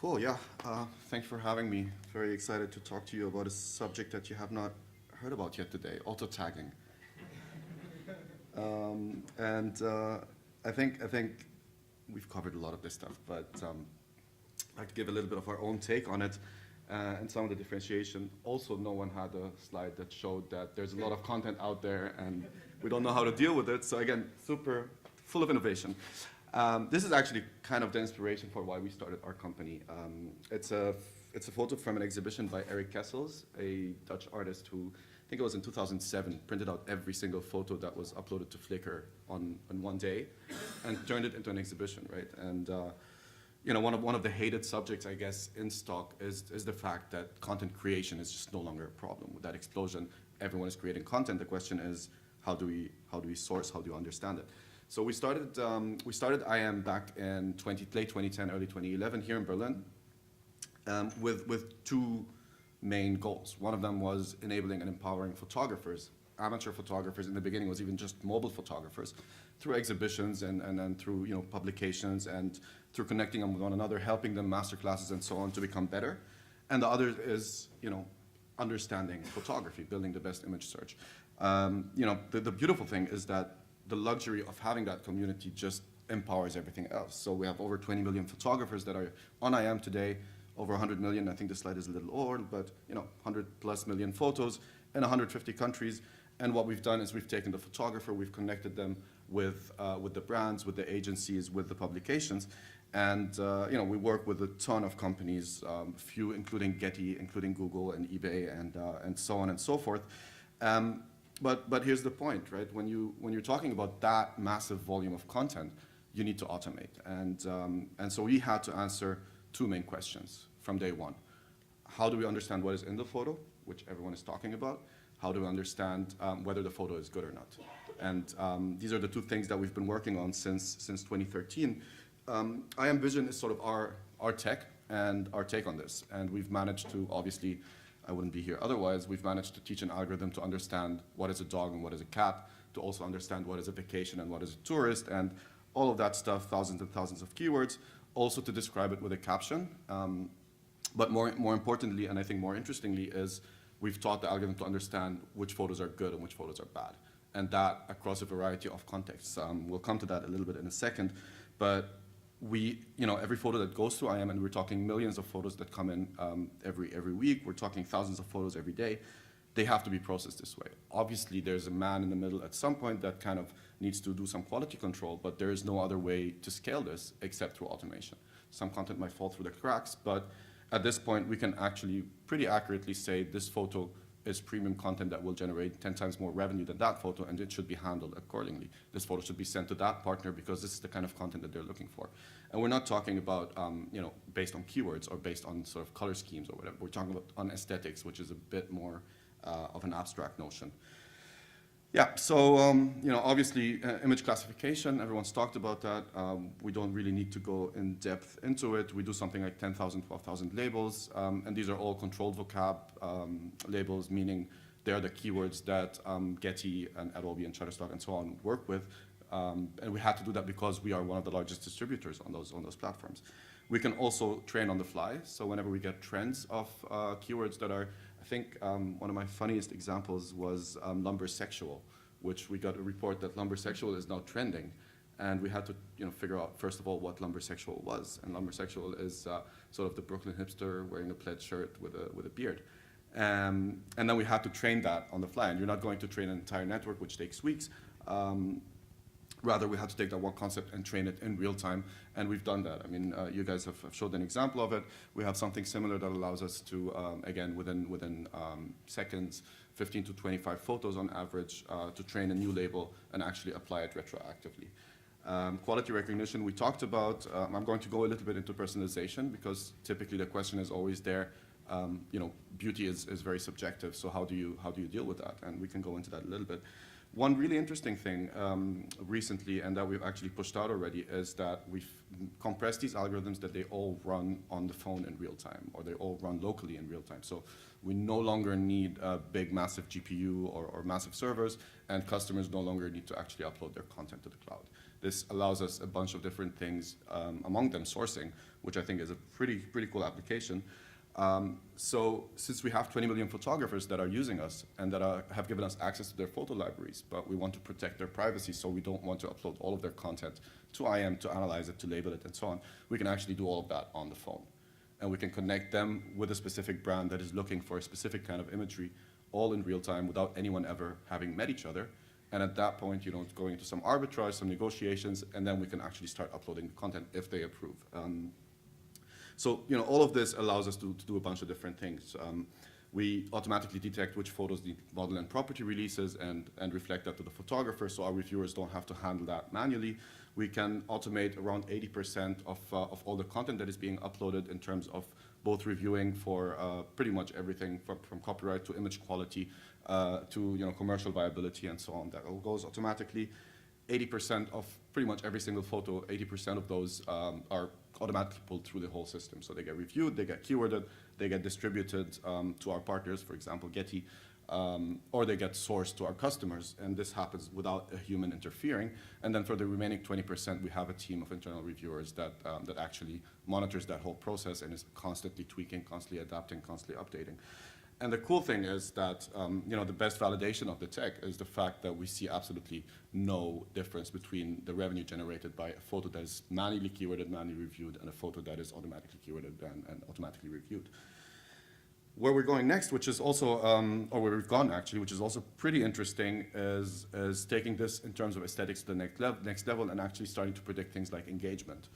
Cool, yeah. Thanks for having me. Very excited to talk to you about a subject that you have not heard about yet today, auto tagging. And I think we've covered a lot of this stuff, but I'd like to give a little bit of our own take on it and some of the differentiation. Also, no one had a slide that showed that there's a lot of content out there and we don't know how to deal with it. So again, super full of innovation. This is actually kind of the inspiration for why we started our company. It's a photo from an exhibition by Eric Kessels, a Dutch artist who, I think it was in 2007, printed out every single photo that was uploaded to Flickr on one day and turned it into an exhibition, right? And you know, one of the hated subjects, I guess, in stock is the fact that content creation is just no longer a problem. With that explosion, everyone is creating content. The question is, how do we source? How do you understand it? So we started IM back in late 2010, early 2011 here in Berlin with two main goals. One of them was enabling and empowering photographers, amateur photographers. In the beginning was even just mobile photographers, through exhibitions and then through publications and through connecting them with one another, helping them masterclasses and so on to become better. And the other is understanding photography, building the best image search. The beautiful thing is that the luxury of having that community just empowers everything else. So we have over 20 million photographers that are on IM today, over 100 million, I think the slide is a little old, but 100 plus million photos in 150 countries. And what we've done is we've taken the photographer, we've connected them with the brands, with the agencies, with the publications. And we work with a ton of companies, few including Getty, including Google and eBay and so on and so forth. But here's the point, right? When you're talking about that massive volume of content, you need to automate. And so we had to answer two main questions from day one. How do we understand what is in the photo, which everyone is talking about? How do we understand whether the photo is good or not? And these are the two things that we've been working on since 2013. IM Vision is sort of our tech and our take on this. And we've managed to, obviously, I wouldn't be here otherwise, we've managed to teach an algorithm to understand what is a dog and what is a cat, to also understand what is a vacation and what is a tourist, and all of that stuff, thousands and thousands of keywords, also to describe it with a caption. But more importantly, and I think more interestingly, is we've taught the algorithm to understand which photos are good and which photos are bad. And that across a variety of contexts. We'll come to that a little bit in a second. But every photo that goes through IM, and we're talking millions of photos that come in every week, we're talking thousands of photos every day, they have to be processed this way. Obviously, there's a man in the middle at some point that kind of needs to do some quality control, but there is no other way to scale this except through automation. Some content might fall through the cracks, but at this point, we can actually pretty accurately say this photo is premium content that will generate 10 times more revenue than that photo, and it should be handled accordingly. This photo should be sent to that partner because this is the kind of content that they're looking for. And we're not talking about, based on keywords or based on sort of color schemes or whatever. We're talking about on aesthetics, which is a bit more of an abstract notion. Yeah, so, obviously, image classification, everyone's talked about that. We don't really need to go in depth into it. We do something like 10,000, 12,000 labels, and these are all controlled vocab labels, meaning they're the keywords that Getty and Adobe and Shutterstock and so on work with. And we had to do that because we are one of the largest distributors on those platforms. We can also train on the fly, so whenever we get trends of keywords that are, I think one of my funniest examples was lumbersexual, which we got a report that lumbersexual is now trending. And we had to figure out, first of all, what lumbersexual was. And lumbersexual is sort of the Brooklyn hipster wearing a plaid shirt with a beard. And then we had to train that on the fly. And you're not going to train an entire network, which takes weeks. Rather, we had to take that one concept and train it in real time, and we've done that. I mean, you guys have showed an example of it. We have something similar that allows us to, again, within seconds, 15 to 25 photos on average, to train a new label and actually apply it retroactively. Quality recognition we talked about. I'm going to go a little bit into personalization because typically the question is always there. Beauty is very subjective, so how do you deal with that? And we can go into that a little bit. One really interesting thing recently, and that we've actually pushed out already, is that we've compressed these algorithms that they all run on the phone in real time, or they all run locally in real time. So we no longer need a big, massive GPU or massive servers, and customers no longer need to actually upload their content to the cloud. this allows us a bunch of different things, among them sourcing, which I think is a pretty cool application. So since we have 20 million photographers that are using us and that have given us access to their photo libraries, but we want to protect their privacy, so we don't want to upload all of their content to IM to analyze it, to label it, and so on, we can actually do all of that on the phone. And we can connect them with a specific brand that is looking for a specific kind of imagery, all in real time without anyone ever having met each other. And at that point, it's going into some arbitrage, some negotiations, and then we can actually start uploading content if they approve. So all of this allows us to do a bunch of different things. We automatically detect which photos need model and property releases and reflect that to the photographer, so our reviewers don't have to handle that manually. We can automate around 80% of all the content that is being uploaded in terms of both reviewing for pretty much everything from copyright to image quality to commercial viability and so on. That all goes automatically. 80% of pretty much every single photo, 80% of those are automatically pulled through the whole system. So they get reviewed, they get keyworded, they get distributed to our partners, for example, Getty, or they get sourced to our customers. And this happens without a human interfering. And then for the remaining 20%, we have a team of internal reviewers that actually monitors that whole process and is constantly tweaking, constantly adapting, constantly updating. And the cool thing is that the best validation of the tech is the fact that we see absolutely no difference between the revenue generated by a photo that is manually keyworded, manually reviewed, and a photo that is automatically keyworded and automatically reviewed. Where we're going next, which is also, or where we've gone actually, which is also pretty interesting, is taking this in terms of aesthetics to the next level and actually starting to predict things like engagement.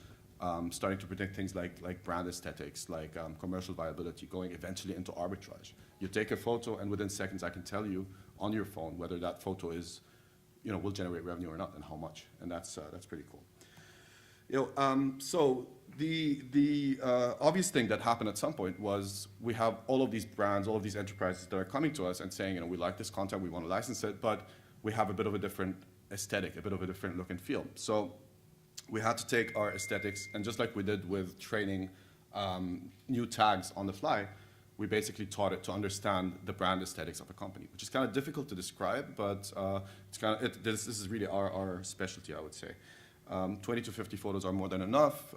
Starting to predict things like brand aesthetics, like commercial viability, going eventually into arbitrage. You take a photo, and within seconds, I can tell you on your phone whether that photo is, will generate revenue or not, and how much. And that's pretty cool. So the obvious thing that happened at some point was we have all of these brands, all of these enterprises that are coming to us and saying, we like this content, we want to license it, but we have a bit of a different aesthetic, a bit of a different look and feel. So we had to take our aesthetics, and just like we did with training new tags on the fly, we basically taught it to understand the brand aesthetics of a company, which is kind of difficult to describe, but this is really our specialty, I would say. 20 to 50 photos are more than enough,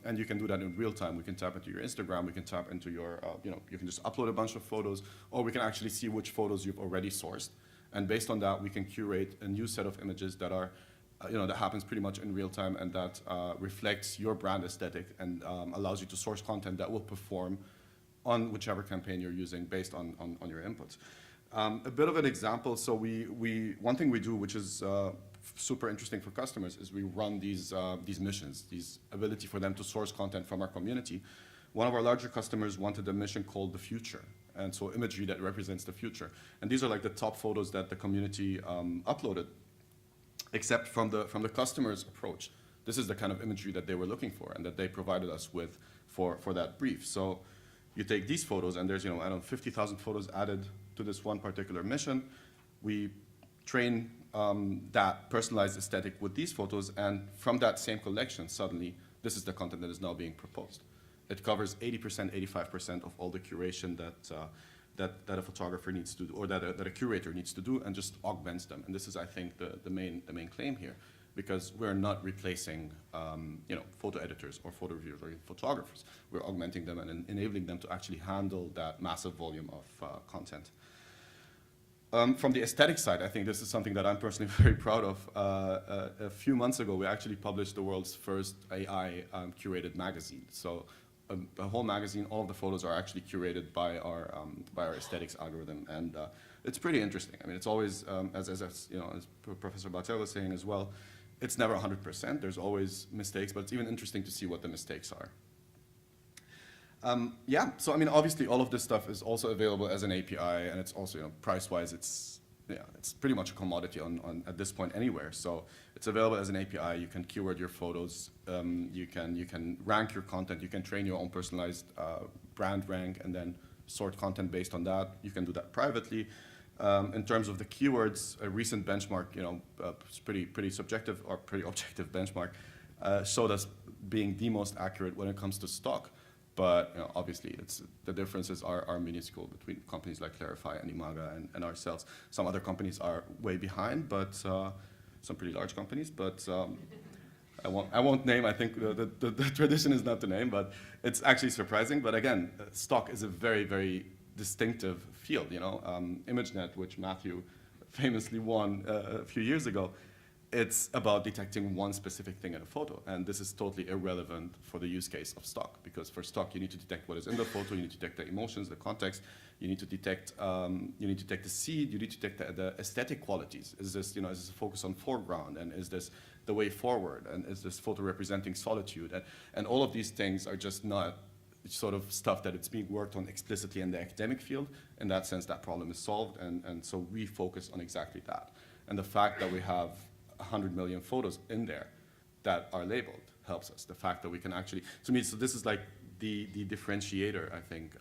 and you can do that in real time. We can tap into your Instagram, we can tap into your, you can just upload a bunch of photos, or we can actually see which photos you've already sourced. And based on that, we can curate a new set of images that are that happens pretty much in real time, and that reflects your brand aesthetic and allows you to source content that will perform on whichever campaign you're using based on your inputs. A bit of an example, so one thing we do, which is super interesting for customers, is we run these missions, these ability for them to source content from our community. One of our larger customers wanted a mission called The Future, and so imagery that represents the future. And these are like the top photos that the community uploaded. Except from the customer's approach, this is the kind of imagery that they were looking for and that they provided us with for that brief. So you take these photos, and there's 50,000 photos added to this one particular mission. We train that personalized aesthetic with these photos, and from that same collection, suddenly this is the content that is now being proposed. It covers 80%, 85% of all the curation that a photographer needs to do, or that a curator needs to do, and just augments them. And this is, I think, the main claim here, because we're not replacing photo editors or photo reviewers or photographers. We're augmenting them and enabling them to actually handle that massive volume of content. From the aesthetic side, I think this is something that I'm personally very proud of. A few months ago, we actually published the world's first AI curated magazine. So a whole magazine, all of the photos are actually curated by our aesthetics algorithm, and it's pretty interesting. I mean, it's always, as Professor Bartel was saying as well, it's never 100%. There's always mistakes, but it's even interesting to see what the mistakes are. So I mean, obviously, all of this stuff is also available as an API, and it's also, price-wise, it's pretty much a commodity on at this point anywhere. So it's available as an API. You can keyword your photos. You can rank your content. You can train your own personalized brand rank, and then sort content based on that. You can do that privately. In terms of the keywords, a recent benchmark, it's pretty subjective or pretty objective benchmark, showed us being the most accurate when it comes to stock. But obviously, the differences are minuscule between companies like Clarify and Imaga and ourselves. Some other companies are way behind, but some pretty large companies. But I won't name. I think the tradition is not to name, but it's actually surprising. But again, stock is a very, very distinctive field. You know, ImageNet, which Matthew famously won a few years ago, it's about detecting one specific thing in a photo, and this is totally irrelevant for the use case of stock, because for stock you need to detect what is in the photo, you need to detect the emotions, the context, you need to detect the seed, you need to detect the aesthetic qualities. Is this, you know, is this a focus on foreground, and is this the way forward, and is this photo representing solitude, and all of these things are just not sort of stuff that it's being worked on explicitly in the academic field. In that sense, that problem is solved, and so we focus on exactly that. And the fact that we have 100 million photos in there that are labeled helps us. The fact that we can actually, to me, so this is like the differentiator, I think,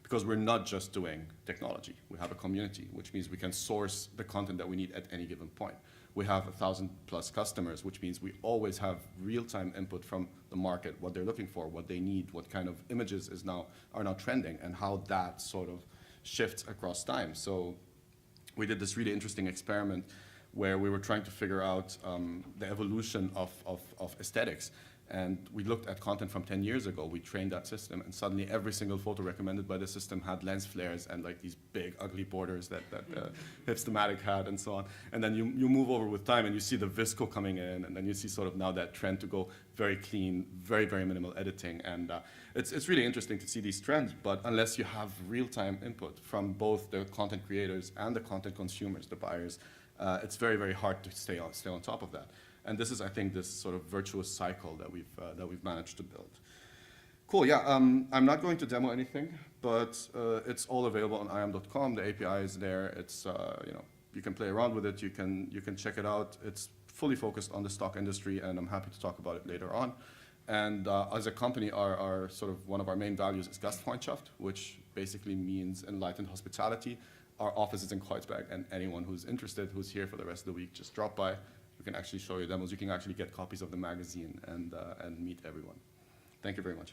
because we're not just doing technology. We have a community, which means we can source the content that we need at any given point. We have 1,000+ customers, which means we always have real-time input from the market, what they're looking for, what they need, what kind of images are now trending, and how that sort of shifts across time. So we did this really interesting experiment where we were trying to figure out the evolution of aesthetics. And we looked at content from 10 years ago. We trained that system, and suddenly every single photo recommended by the system had lens flares and like these big, ugly borders that Hipstamatic had, and so on. And then you move over with time, and you see the visco coming in, and then you see sort of now that trend to go very clean, very, very minimal editing. And it's really interesting to see these trends, but unless you have real-time input from both the content creators and the content consumers, the buyers, it's very, very hard to stay on top of that. And this is, I think, this sort of virtuous cycle that we've managed to build. Cool, yeah, I'm not going to demo anything, but it's all available on iam.com. The API is there. It's, you know, you can play around with it. You can check it out. It's fully focused on the stock industry, and I'm happy to talk about it later on. And as a company, our sort of one of our main values is Gastfreundschaft, which basically means enlightened hospitality. Our office is in Kreuzberg, and anyone who's interested, who's here for the rest of the week, just drop by. We can actually show you demos. You can actually get copies of the magazine and meet everyone. Thank you very much.